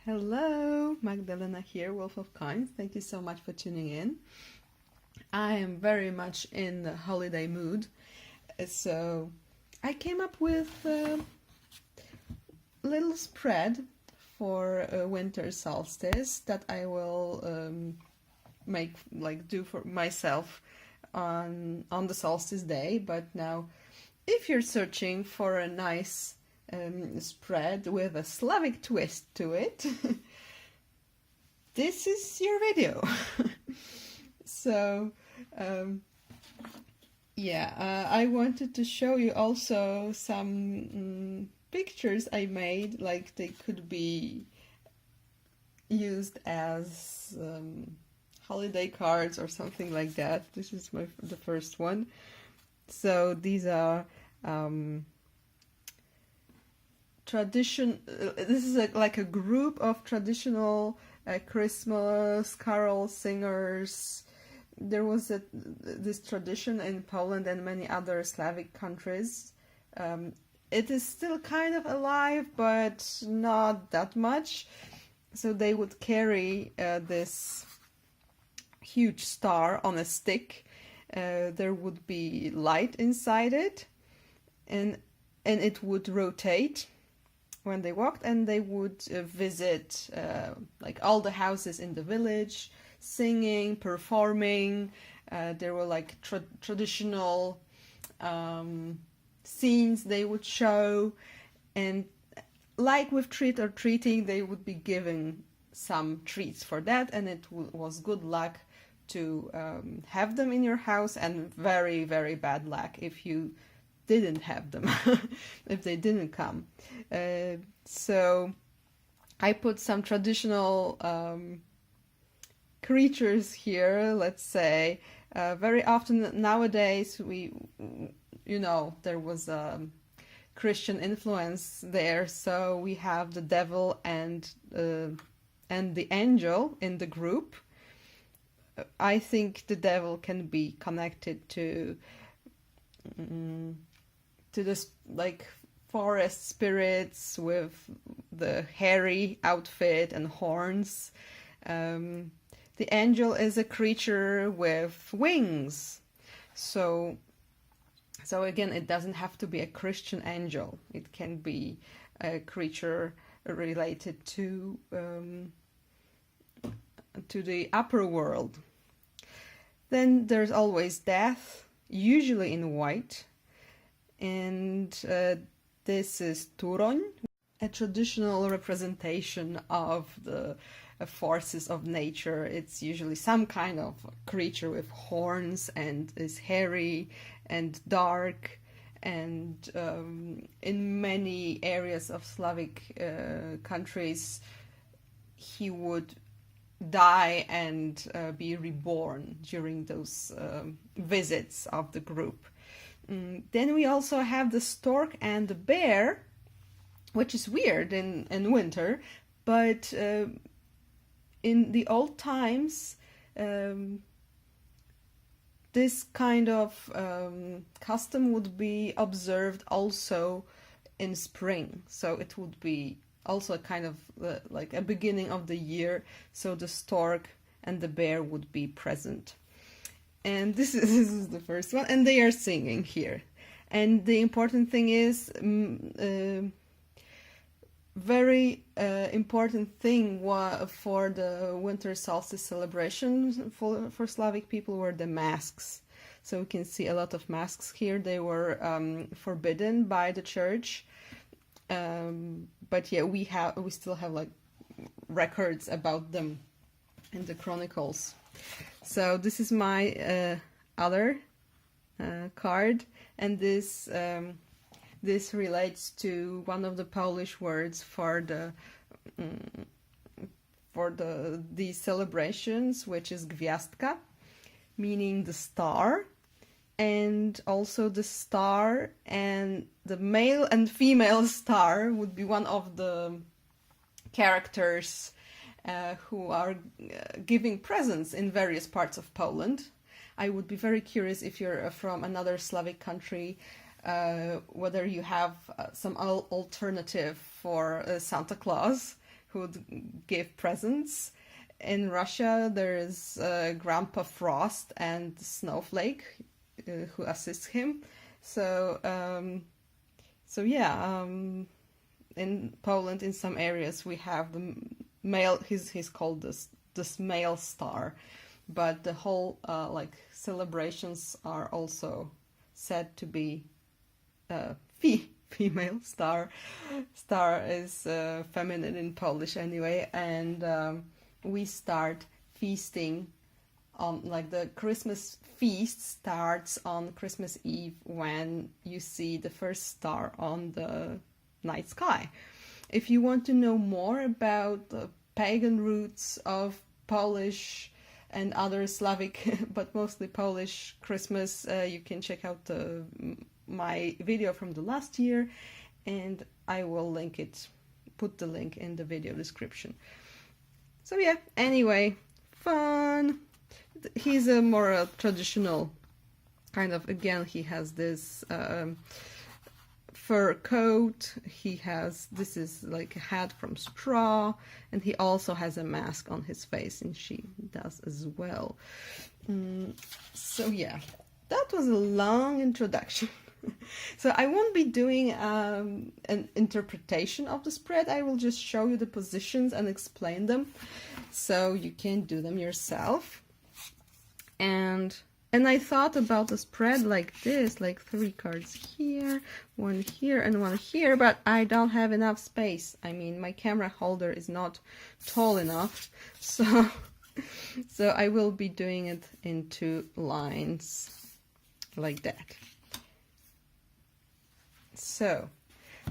Hello, Magdalena here, Wolf of Coins. Thank you so much for tuning in. I am very much in the holiday mood, so I came up with a little spread for winter solstice that I will do for myself on the solstice day. But now, if you're searching for a nice spread with a Slavic twist to it, this is your video. So I wanted to show you also some pictures I made, like they could be used as holiday cards or something like that. This is the first one. So these are this is like a group of traditional Christmas carol singers. There was this tradition in Poland and many other Slavic countries. It is still kind of alive, but not that much. So they would carry this huge star on a stick. There would be light inside it, and it would rotate when they walked, and they would visit like all the houses in the village, singing, performing. There were like traditional scenes they would show, and like with treat or treating, they would be given some treats for that, and it was good luck to have them in your house, and very, very bad luck if you didn't have them, if they didn't come. So I put some traditional creatures here, let's say. Very often nowadays, there was a Christian influence there, so we have the devil and the angel in the group. I think the devil can be connected to this like forest spirits with the hairy outfit and horns. The angel is a creature with wings. So again, it doesn't have to be a Christian angel. It can be a creature related to the upper world. Then there's always death, usually in white. And this is Turoń, a traditional representation of the forces of nature. It's usually some kind of creature with horns and is hairy and dark. And in many areas of Slavic countries, he would die and be reborn during those visits of the group. Then we also have the stork and the bear, which is weird in winter, but in the old times, this kind of custom would be observed also in spring. So it would be also a kind of like a beginning of the year. So the stork and the bear would be present. And this is the first one, and they are singing here. And the important thing is, very important thing for the winter solstice celebration for Slavic people were the masks. So we can see a lot of masks here. They were forbidden by the church, but yeah, we still have like records about them in the chronicles. So this is my other card, and this relates to one of the Polish words for these celebrations, which is gwiazdka, meaning the star, and also the star and the male and female star would be one of the characters who are giving presents in various parts of Poland. I would be very curious if you're from another Slavic country, whether you have some alternative for Santa Claus, who'd give presents. In Russia, there is Grandpa Frost and Snowflake who assist him. So, yeah, in Poland, in some areas, we have the male. He's called this male star, but the whole like celebrations are also said to be female star. Star is feminine in Polish anyway, and we start feasting on, like, the Christmas feast starts on Christmas Eve when you see the first star on the night sky. If you want to know more about the pagan roots of Polish and other Slavic, but mostly Polish Christmas, you can check out my video from the last year, and I will put the link in the video description. So yeah, anyway, fun. He's a more traditional kind of, again, he has this fur coat, this is like a hat from straw, and he also has a mask on his face, and she does as well. So yeah, that was a long introduction. So I won't be doing an interpretation of the spread. I will just show you the positions and explain them, so you can do them yourself. And I thought about the spread like this, like 3 cards here, 1 here, and 1 here, but I don't have enough space. I mean, my camera holder is not tall enough, so I will be doing it in 2 lines, like that. So,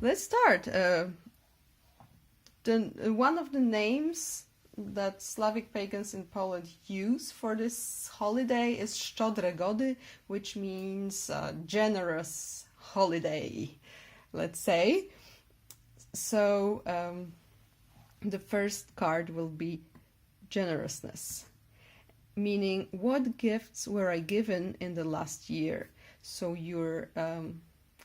let's start. One of the names that Slavic pagans in Poland use for this holiday is Szczodre Gody, which means generous holiday, let's say. So the first card will be Generousness, meaning what gifts were I given in the last year. So you're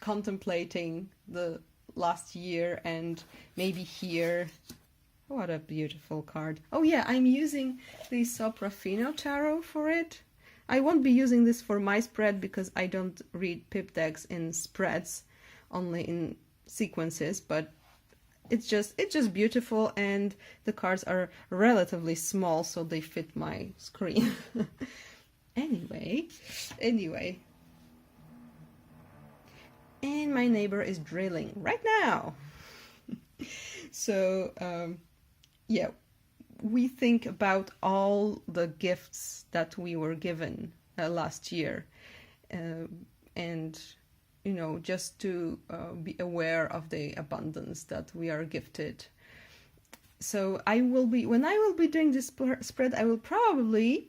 contemplating the last year, and maybe here. What a beautiful card. Oh yeah, I'm using the Soprafino tarot for it. I won't be using this for my spread because I don't read pip decks in spreads, only in sequences, but it's just beautiful, and the cards are relatively small, so they fit my screen. Anyway. And my neighbor is drilling right now. So, yeah, we think about all the gifts that we were given last year, and, you know, just to be aware of the abundance that we are gifted. So when I will be doing this spread, I will probably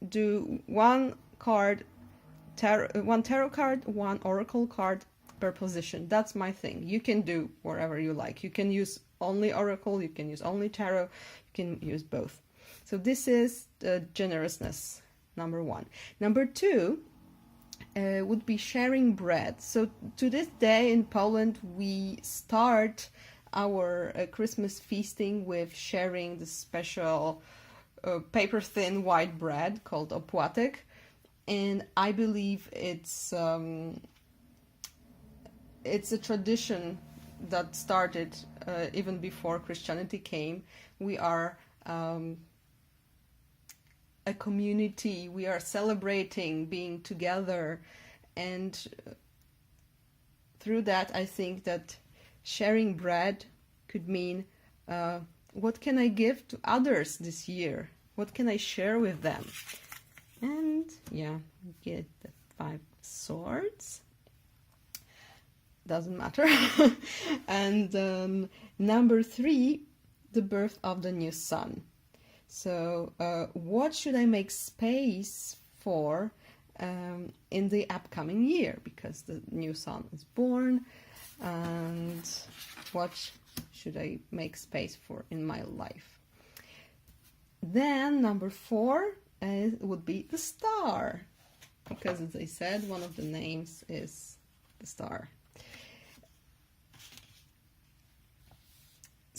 do one tarot card, 1 oracle card per position. That's my thing. You can do whatever you like. You can use only oracle, you can use only tarot, you can use both. So this is the Generousness, number 1. Number 2 would be sharing bread. So to this day in Poland, we start our Christmas feasting with sharing the special paper-thin white bread called opłatek. And I believe it's a tradition that started even before Christianity came. We are a community. We are celebrating being together, and through that, I think that sharing bread could mean what can I give to others this year? What can I share with them? And yeah, get the 5 swords. Doesn't matter. And number 3, the birth of the new sun. So what should I make space for in the upcoming year? Because the new sun is born, and what should I make space for in my life? Then number 4 would be the star, because as I said, one of the names is the star.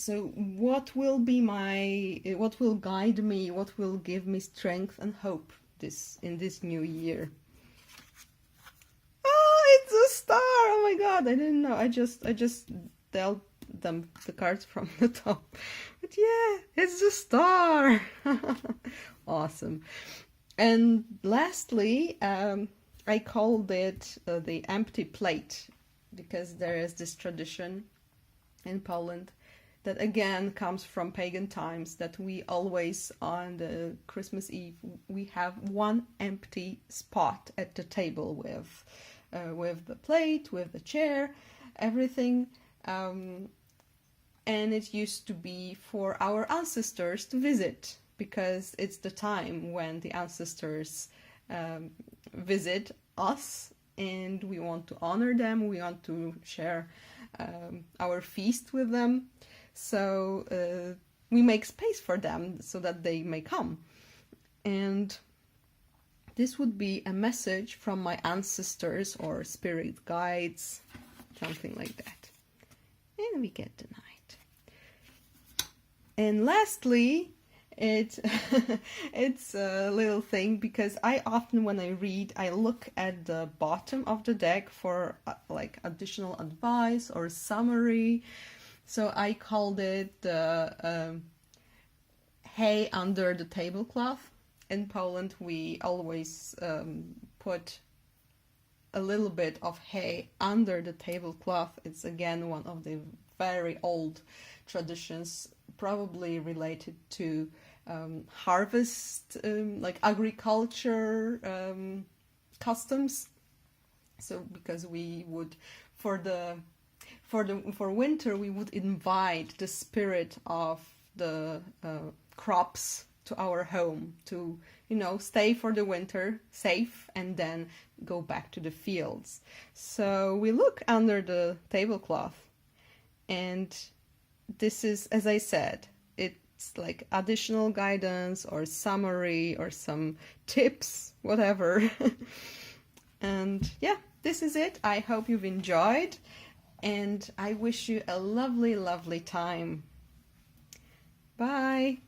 So what will guide me, what will give me strength and hope in this new year? Oh, it's a star! Oh my god, I didn't know. I just dealt them the cards from the top. But yeah, it's a star! Awesome. And lastly, I called it the empty plate, because there is this tradition in Poland that again comes from pagan times, that we always on the Christmas Eve we have one empty spot at the table with the plate, with the chair, everything, and it used to be for our ancestors to visit, because it's the time when the ancestors visit us, and we want to honor them, we want to share our feast with them. So we make space for them so that they may come. And this would be a message from my ancestors or spirit guides, something like that. And we get the night. And lastly, it's a little thing, because I often, when I read, I look at the bottom of the deck for like additional advice or summary. So I called it the hay under the tablecloth. In Poland, we always put a little bit of hay under the tablecloth. It's again one of the very old traditions, probably related to harvest, like agriculture customs. So because we would, for winter, we would invite the spirit of the crops to our home to, stay for the winter safe and then go back to the fields. So we look under the tablecloth, and this is, as I said, it's like additional guidance or summary or some tips, whatever. And yeah, this is it. I hope you've enjoyed, and I wish you a lovely, lovely time. Bye.